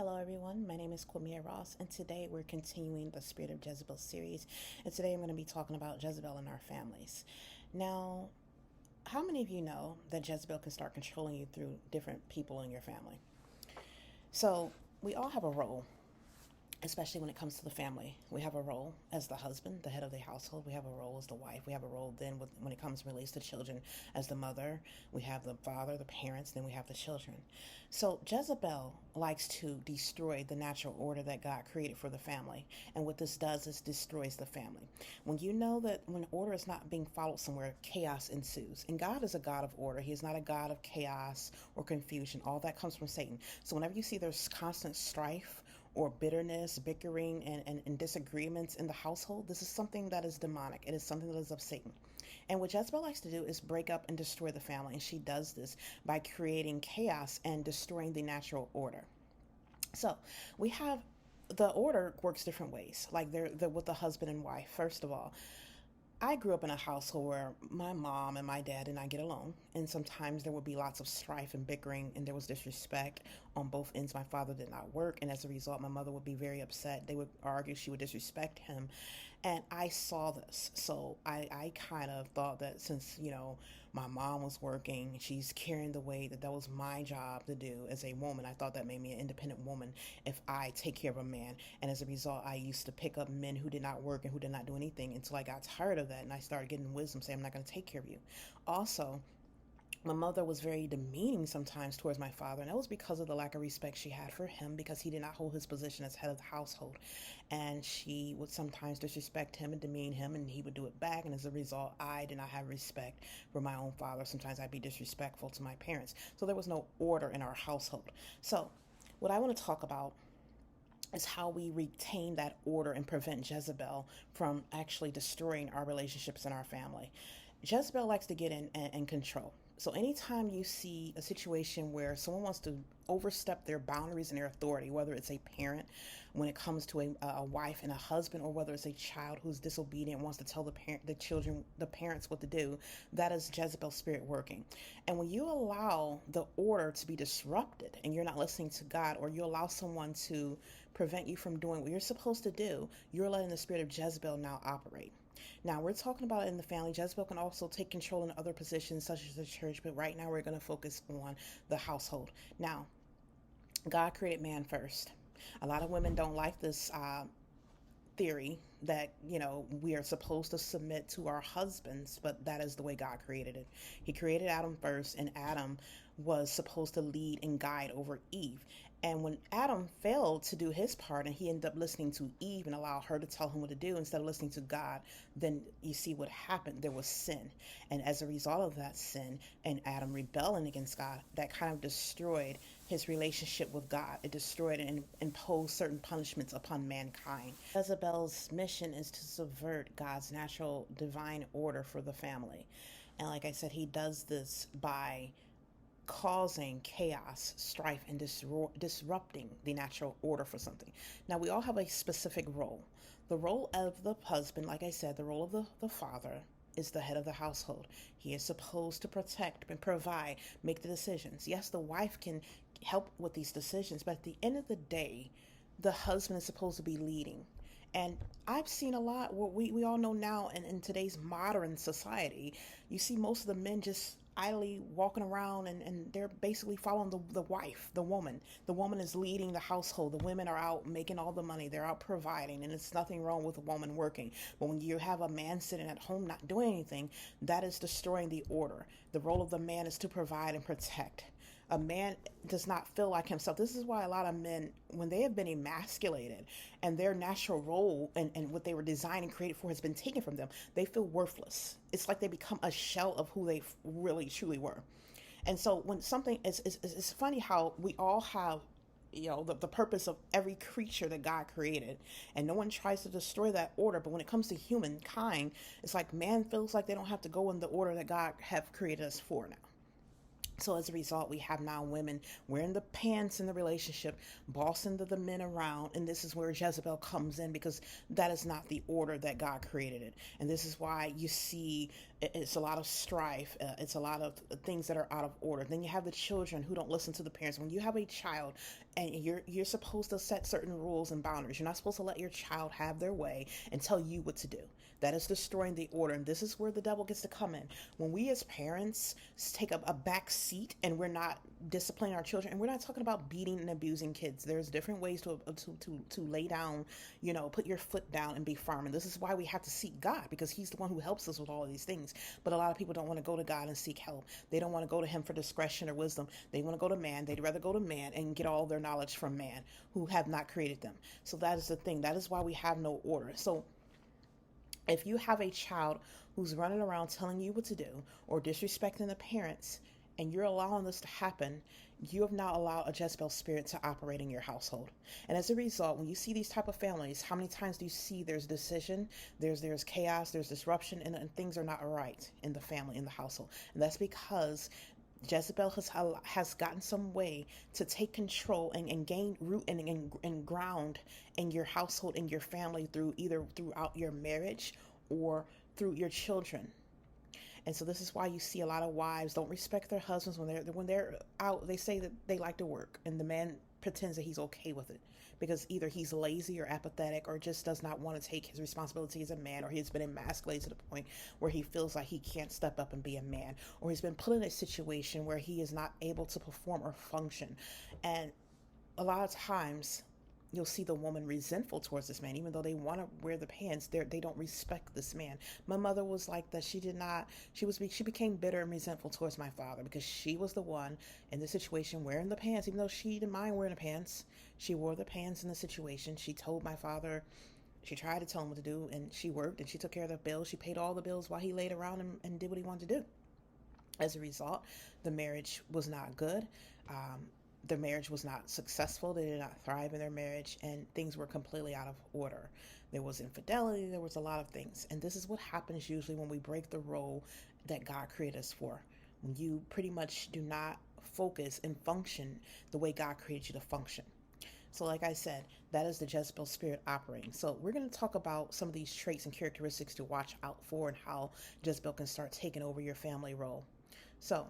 Hello, everyone. My name is Kwamia Ross, and today we're continuing the Spirit of Jezebel series. And today I'm going to be talking about Jezebel in our families. Now, how many of you know that Jezebel can start controlling you through different people in your family? So, we all have a role, especially when it comes to the family. We have a role as the husband, the head of the household. We have a role as the wife. We have a role then when it comes to relates to children as the mother. We have the father, the parents, then we have the children. So Jezebel likes to destroy the natural order that God created for the family. And what this does is destroys the family. When you know that when order is not being followed somewhere, chaos ensues. And God is a God of order. He is not a God of chaos or confusion. All that comes from Satan. So whenever you see there's constant strife or bitterness, bickering, and disagreements in the household, this is something that is demonic. It is something that is of Satan. And what Jezebel likes to do is break up and destroy the family. And she does this by creating chaos and destroying the natural order. So we have the order works different ways. Like they're with the husband and wife. First of all, I grew up in a household where my mom and my dad did not get along, and sometimes there would be lots of strife and bickering, and there was disrespect on both ends. My father did not work, and as a result, my mother would be very upset. They would argue, she would disrespect him, and I saw this. So I kind of thought that since, my mom was working, she's carrying the weight, that was my job to do as a woman. I thought that made me an independent woman if I take care of a man. And as a result, I used to pick up men who did not work and who did not do anything until I got tired of that. And I started getting wisdom saying, I'm not going to take care of you. Also, my mother was very demeaning sometimes towards my father, and that was because of the lack of respect she had for him, because he did not hold his position as head of the household. And she would sometimes disrespect him and demean him, and he would do it back. And as a result, I did not have respect for my own father. Sometimes I'd be disrespectful to my parents. So there was no order in our household. So what I want to talk about is how we retain that order and prevent Jezebel from actually destroying our relationships in our family. Jezebel likes to get in and control. So anytime you see a situation where someone wants to overstep their boundaries and their authority, whether it's a parent when it comes to a wife and a husband, or whether it's a child who's disobedient, wants to tell the parents what to do, that is Jezebel's spirit working. And when you allow the order to be disrupted and you're not listening to God, or you allow someone to prevent you from doing what you're supposed to do, you're letting the spirit of Jezebel now operate. Now, we're talking about it in the family. Jezebel can also take control in other positions, such as the church, but right now we're going to focus on the household. Now, God created man first. A lot of women don't like this theory that, we are supposed to submit to our husbands, but that is the way God created it. He created Adam first, and Adam was supposed to lead and guide over Eve. And when Adam failed to do his part and he ended up listening to Eve and allowed her to tell him what to do instead of listening to God, then you see what happened. There was sin. And as a result of that sin and Adam rebelling against God, that kind of destroyed his relationship with God. It destroyed and imposed certain punishments upon mankind. Jezebel's mission is to subvert God's natural divine order for the family. And like I said, he does this by causing chaos, strife, and disrupting the natural order for something. Now, we all have a specific role. The role of the husband, like I said, the role of the father is the head of the household. He is supposed to protect and provide, make the decisions. Yes, the wife can help with these decisions, but at the end of the day, the husband is supposed to be leading. And I've seen a lot, what we all know now in today's modern society, you see most of the men just idly walking around and they're basically following the wife, the woman. The woman is leading the household. The women are out making all the money. They're out providing, and it's nothing wrong with a woman working. But when you have a man sitting at home not doing anything, that is destroying the order. The role of the man is to provide and protect. A man does not feel like himself. This is why a lot of men, when they have been emasculated and their natural role and what they were designed and created for has been taken from them, they feel worthless. It's like they become a shell of who they really truly were. And so when something it's funny how we all have the purpose of every creature that God created, and no one tries to destroy that order. But when it comes to humankind, it's like man feels like they don't have to go in the order that God have created us for now. So as a result, we have now women wearing the pants in the relationship, bossing the men around. And this is where Jezebel comes in, because that is not the order that God created it. And this is why you see It's a lot of strife. It's a lot of things that are out of order. Then you have the children who don't listen to the parents. When you have a child, and you're supposed to set certain rules and boundaries. You're not supposed to let your child have their way and tell you what to do. That is destroying the order, and this is where the devil gets to come in. When we as parents take a back seat and we're not disciplining our children, and we're not talking about beating and abusing kids. There's different ways to lay down, put your foot down and be firm. And this is why we have to seek God, because He's the one who helps us with all of these things. But a lot of people don't want to go to God and seek help. They don't want to go to Him for discretion or wisdom. They want to go to man. They'd rather go to man and get all their knowledge from man, who have not created them. So that is the thing. That is why we have no order. So if you have a child who's running around telling you what to do or disrespecting the parents, and you're allowing this to happen, you have now allowed a Jezebel spirit to operate in your household. And as a result, when you see these type of families, how many times do you see there's decision, there's chaos, there's disruption, and things are not right in the family, in the household? And that's because Jezebel has gotten some way to take control and gain root and ground in your household, in your family, through either throughout your marriage or through your children. And so this is why you see a lot of wives don't respect their husbands when they're out. They say that they like to work, and the man pretends that he's okay with it because either he's lazy or apathetic or just does not want to take his responsibility as a man, or he's been emasculated to the point where he feels like he can't step up and be a man, or he's been put in a situation where he is not able to perform or function. And a lot of times you'll see the woman resentful towards this man, even though they want to wear the pants. They don't respect this man. My mother was like that. She became bitter and resentful towards my father because she was the one in the situation wearing the pants, even though she didn't mind wearing the pants. She wore the pants in the situation. She told my father, she tried to tell him what to do, and she worked and she took care of the bills. She paid all the bills while he laid around and did what he wanted to do. As a result, the marriage was not good. Their marriage was not successful. They did not thrive in their marriage, and things were completely out of order. There was infidelity. There was a lot of things. And this is what happens usually when we break the role that God created us for. When you pretty much do not focus and function the way God created you to function. So like I said, that is the Jezebel spirit operating. So we're going to talk about some of these traits and characteristics to watch out for and how Jezebel can start taking over your family role. So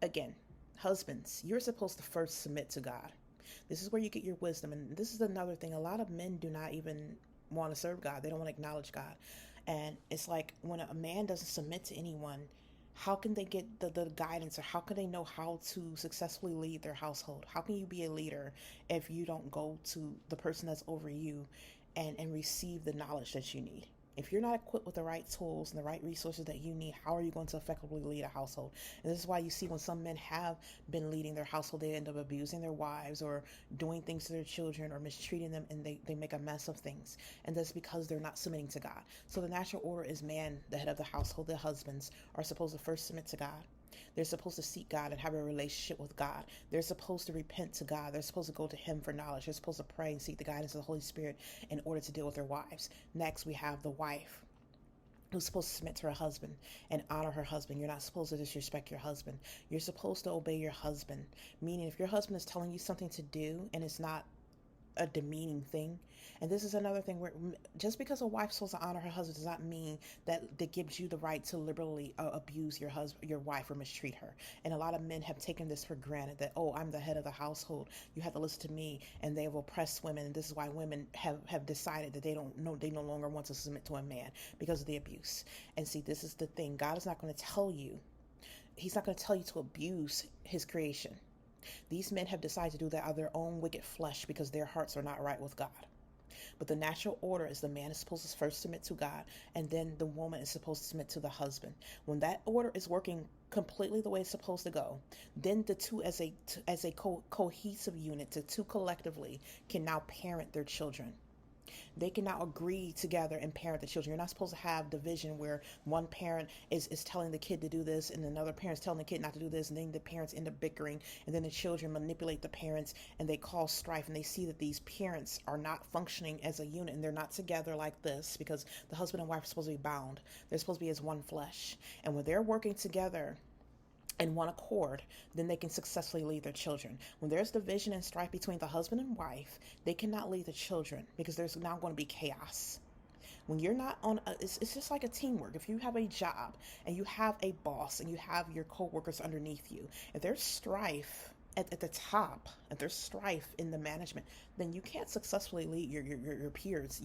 again, husbands, you're supposed to first submit to God. This is where you get your wisdom. And this is another thing. A lot of men do not even want to serve God. They don't want to acknowledge God. And it's like when a man doesn't submit to anyone, how can they get the guidance, or how can they know how to successfully lead their household? How can you be a leader if you don't go to the person that's over you and receive the knowledge that you need? If you're not equipped with the right tools and the right resources that you need, how are you going to effectively lead a household? And this is why you see when some men have been leading their household, they end up abusing their wives or doing things to their children or mistreating them, and they make a mess of things. And that's because they're not submitting to God. So the natural order is man, the head of the household, the husbands are supposed to first submit to God. They're supposed to seek God and have a relationship with God. They're supposed to repent to God. They're supposed to go to Him for knowledge. They're supposed to pray and seek the guidance of the Holy Spirit in order to deal with their wives. Next, we have the wife, who's supposed to submit to her husband and honor her husband. You're not supposed to disrespect your husband. You're supposed to obey your husband. Meaning, if your husband is telling you something to do and it's not a demeaning thing. And this is another thing where just because a wife's supposed to honor her husband does not mean that gives you the right to liberally abuse your wife or mistreat her. And a lot of men have taken this for granted that, oh, I'm the head of the household, you have to listen to me, and they have oppressed women. And this is why women have decided that they no longer want to submit to a man because of the abuse. And see, this is the thing. God is not going to tell you. He's not going to tell you to abuse His creation. These men have decided to do that out of their own wicked flesh because their hearts are not right with God. But the natural order is the man is supposed to first submit to God, and then the woman is supposed to submit to the husband. When that order is working completely the way it's supposed to go, then the two as a cohesive unit, the two collectively can now parent their children. They can now agree together and parent the children. You're not supposed to have division where one parent is telling the kid to do this and another parent's telling the kid not to do this, and then the parents end up bickering, and then the children manipulate the parents and they cause strife, and they see that these parents are not functioning as a unit and they're not together like this, because the husband and wife are supposed to be bound. They're supposed to be as one flesh. And when they're working together in one accord, then they can successfully lead their children. When there's division and strife between the husband and wife, they cannot lead the children because there's now going to be chaos. When you're not on, it's just like a teamwork. If you have a job and you have a boss and you have your coworkers underneath you, if there's strife at the top, if there's strife in the management, then you can't successfully lead your peers,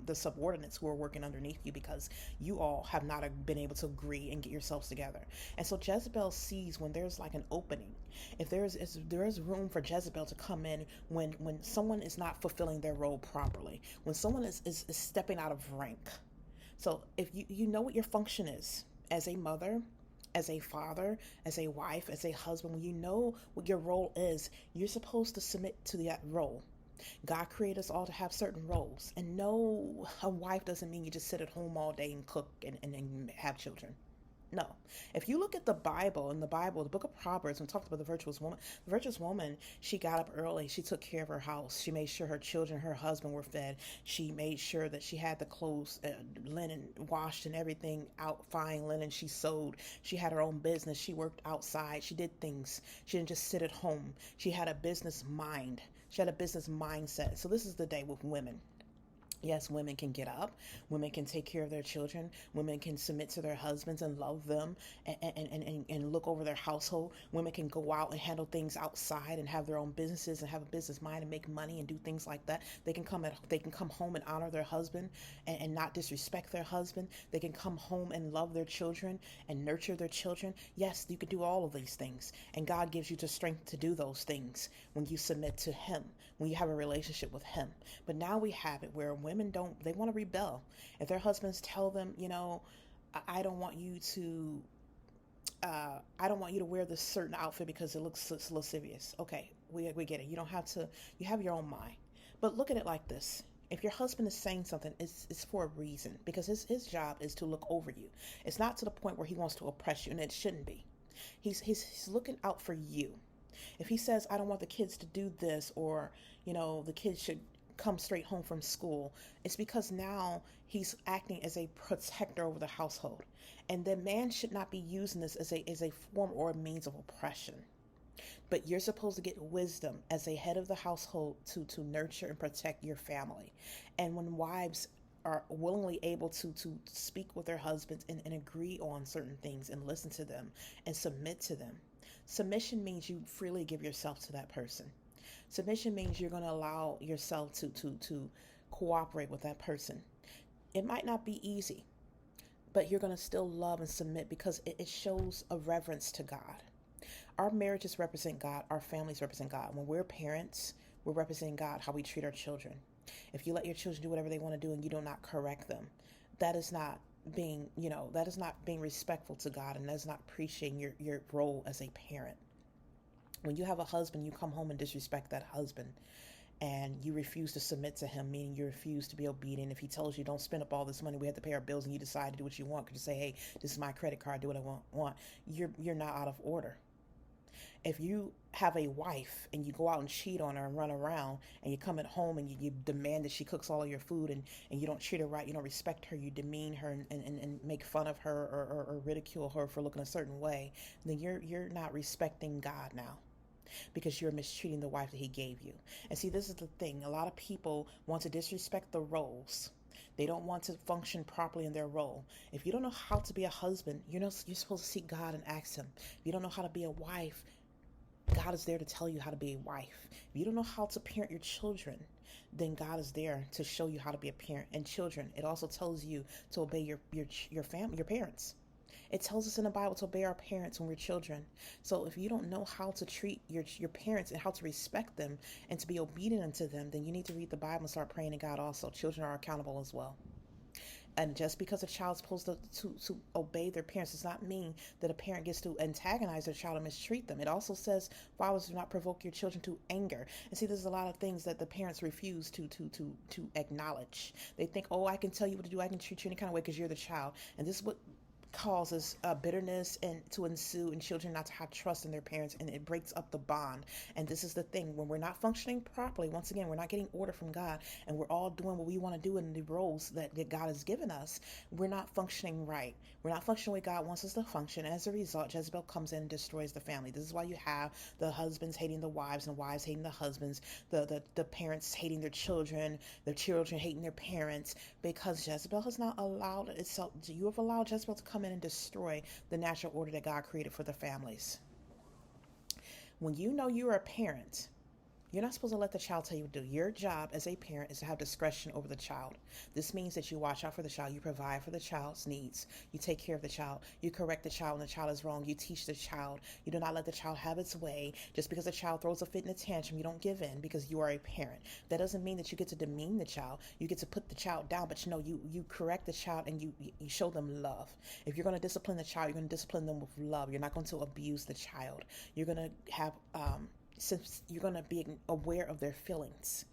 the subordinates who are working underneath you, because you all have not been able to agree and get yourselves together. And so Jezebel sees when there's like an opening, if there is room for Jezebel to come in when someone is not fulfilling their role properly, when someone is stepping out of rank. So if you know what your function is as a mother, as a father, as a wife, as a husband, when you know what your role is, you're supposed to submit to that role. God created us all to have certain roles. And no, a wife doesn't mean you just sit at home all day and cook and have children. No. If you look at the Bible, in the Bible, the book of Proverbs, when it talks about the virtuous woman, she got up early. She took care of her house. She made sure her children, her husband were fed. She made sure that she had the clothes, linen washed and everything out, fine linen. She sewed. She had her own business. She worked outside. She did things. She didn't just sit at home. She had a business mind. She had a business mindset. So this is the day with women. Yes, women can get up. Women can take care of their children. Women can submit to their husbands and love them and look over their household. Women can go out and handle things outside and have their own businesses and have a business mind and make money and do things like that. They can come home and honor their husband and not disrespect their husband. They can come home and love their children and nurture their children. Yes, you can do all of these things. And God gives you the strength to do those things when you submit to Him, when you have a relationship with Him. But now we have it where women they want to rebel. If their husbands tell them, I don't want you to I don't want you to wear this certain outfit because it looks lascivious. Okay, we get it. You don't have to, you have your own mind. But look at it like this. If your husband is saying something, it's for a reason, because his job is to look over you. It's not to the point where he wants to oppress you, and it shouldn't be. He's looking out for you. If he says, I don't want the kids to do this, or, the kids should come straight home from school, it's because now he's acting as a protector over the household. And the man should not be using this as a form or a means of oppression. But you're supposed to get wisdom as a head of the household to nurture and protect your family. And when wives are willingly able to speak with their husbands and agree on certain things and listen to them and submit to them. Submission means you freely give yourself to that person. Submission means you're going to allow yourself to cooperate with that person. It might not be easy, but you're going to still love and submit, because it shows a reverence to God. Our marriages represent God. Our families represent God. When we're parents, we're representing God, how we treat our children. If you let your children do whatever they want to do and you do not correct them, that is not being respectful to God, and that is not appreciating your role as a parent. When you have a husband, you come home and disrespect that husband, and you refuse to submit to him, meaning you refuse to be obedient. If he tells you don't spend up all this money, we have to pay our bills, and you decide to do what you want, because you say, hey, this is my credit card, do what I want, you're not out of order. If you have a wife and you go out and cheat on her and run around, and you come at home and you demand that she cooks all of your food, and you don't treat her right, you don't respect her, you demean her and make fun of her or ridicule her for looking a certain way, then you're not respecting God now, because you're mistreating the wife that He gave you. And see, this is the thing. A lot of people want to disrespect the roles. They don't want to function properly in their role. If you don't know how to be a husband, you're supposed to seek God and ask Him. If you don't know how to be a wife, God is there to tell you how to be a wife. If you don't know how to parent your children, then God is there to show you how to be a parent. And children, it also tells you to obey your family, your parents. It tells us in the Bible to obey our parents when we're children. So if you don't know how to treat your parents and how to respect them and to be obedient unto them, then you need to read the Bible and start praying to God also. Children are accountable as well. And just because a child's supposed to obey their parents does not mean that a parent gets to antagonize their child and mistreat them. It also says, fathers, do not provoke your children to anger. And see, there's a lot of things that the parents refuse to acknowledge. They think, oh, I can tell you what to do. I can treat you any kind of way because you're the child. And this is what causes bitterness and to ensue, and children not to have trust in their parents, and it breaks up the bond. And this is the thing: when we're not functioning properly, once again, we're not getting order from God, and we're all doing what we want to do in the roles that God has given us. We're not functioning right. We're not functioning the way God wants us to function. As a result, Jezebel comes in and destroys the family. This is why you have the husbands hating the wives and wives hating the husbands, the parents hating their children hating their parents, because Jezebel has not allowed itself. You have allowed Jezebel to come in and destroy the natural order that God created for the families. When you know you're a parent, you're not supposed to let the child tell you what to do. Your job as a parent is to have discretion over the child. This means that you watch out for the child, you provide for the child's needs, you take care of the child, you correct the child when the child is wrong, you teach the child, you do not let the child have its way. Just because the child throws a fit and a tantrum, you don't give in because you are a parent. That doesn't mean that you get to demean the child. You get to put the child down, but you correct the child and you show them love. If you're going to discipline the child, you're going to discipline them with love. You're not going to abuse the child. You're going to have since you're going to be aware of their feelings,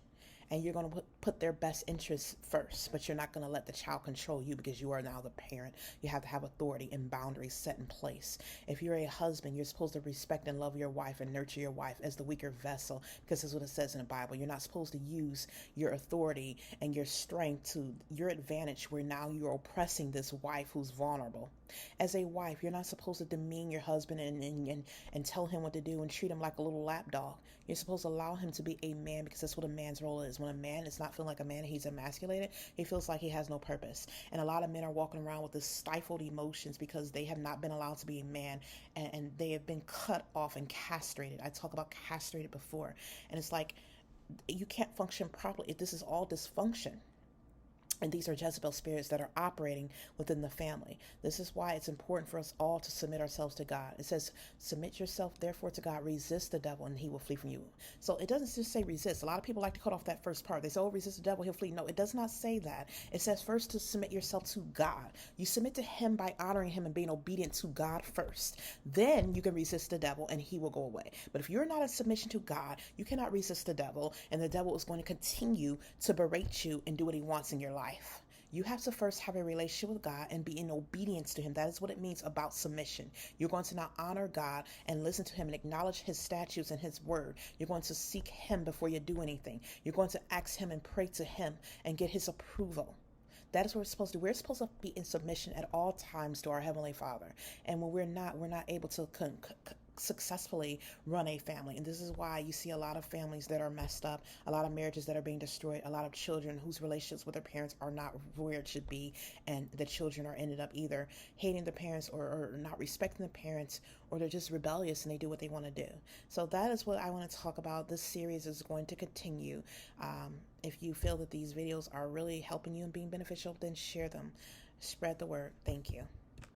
and you're going to put their best interests first, but you're not going to let the child control you, because you are now the parent. You have to have authority and boundaries set in place. If you're a husband, you're supposed to respect and love your wife and nurture your wife as the weaker vessel, because this is what it says in the Bible. You're not supposed to use your authority and your strength to your advantage, where now you're oppressing this wife who's vulnerable. As a wife, you're not supposed to demean your husband and tell him what to do and treat him like a little lapdog. You're supposed to allow him to be a man, because that's what a man's role is. When a man is not feeling like a man, he's emasculated, he feels like he has no purpose. And a lot of men are walking around with this stifled emotions because they have not been allowed to be a man, and they have been cut off and castrated. I talk about castrated before. And it's like, you can't function properly if this is all dysfunction. And these are Jezebel spirits that are operating within the family. This is why it's important for us all to submit ourselves to God. It says, submit yourself, therefore, to God. Resist the devil, and he will flee from you. So it doesn't just say resist. A lot of people like to cut off that first part. They say, oh, resist the devil, he'll flee. No, it does not say that. It says first to submit yourself to God. You submit to him by honoring him and being obedient to God first. Then you can resist the devil, and he will go away. But if you're not in submission to God, you cannot resist the devil, and the devil is going to continue to berate you and do what he wants in your life. You have to first have a relationship with God and be in obedience to him. That is what it means about submission. You're going to now honor God and listen to him and acknowledge his statutes and his word. You're going to seek him before you do anything. You're going to ask him and pray to him and get his approval. That is what we're supposed to do. We're supposed to be in submission at all times to our Heavenly Father. And when we're not able to successfully run a family. And this is why you see a lot of families that are messed up, a lot of marriages that are being destroyed, a lot of children whose relationships with their parents are not where it should be, and the children are ended up either hating the parents or not respecting the parents, or they're just rebellious and they do what they want to do. So that is what I want to talk about. This series is going to continue. If you feel that these videos are really helping you and being beneficial, then share them. Spread the word. Thank you.